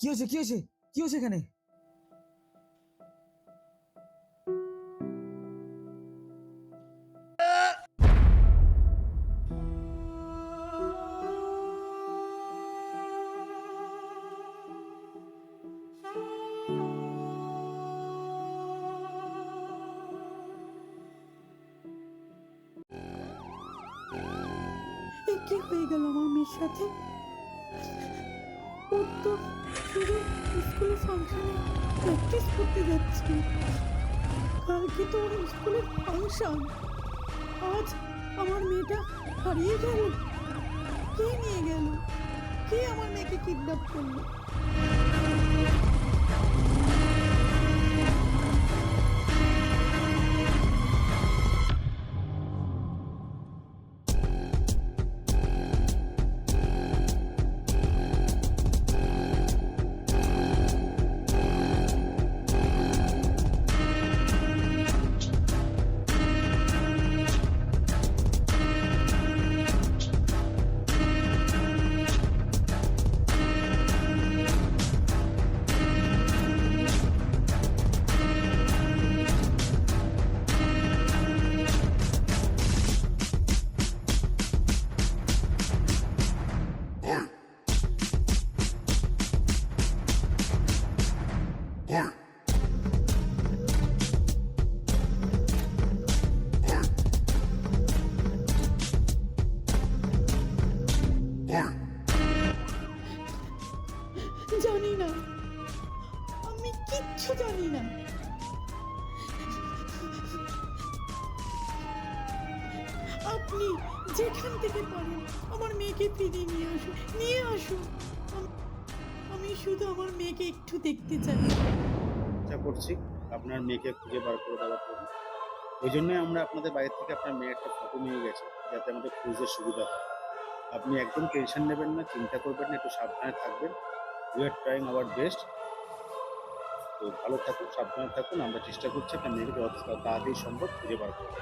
হয়েছে কি হয়েছে কি হয়েছে এখানে? এ কি হয়ে গেল আমার মেয়ের সাথে? ও তো শুধু স্কুলে ফাংশনে প্র্যাকটিস করতে যাচ্ছে। কালকে তো ওর স্কুলের ফাংশন, আজ আমার মেয়েটা হারিয়ে গেল। কে নিয়ে গেল? কে আমার মেয়েকে কিডন্যাপ করলো? জানি না, আমি কিচ্ছু জানি না। আপনি যেখান থেকে পারেন আমার মেয়েকে ফিরিয়ে নিয়ে আসুন, নিয়ে আসুন। আমি শুধু আমার মেয়েকে একটু দেখতে চাই। চেষ্টা করছি আপনার মেয়েকে খুঁজে বার করে দেওয়ার জন্য। ওই জন্যই আমরা আপনাদের বাইরে থেকে আপনার মেয়ের একটা ফটো নিয়ে গেছি, যাতে আমাদের খুঁজতে সুবিধা হয়। আপনি একদম টেনশন নেবেন না, চিন্তা করবেন না, একটু সাবধানে থাকবেন। We are trying our best. তো ভালো থাকুন, সাবধানে থাকুন। আমরা চেষ্টা করছি আপনার মেয়েকে যত তাড়াতাড়ি সম্ভব খুঁজে বার করতে।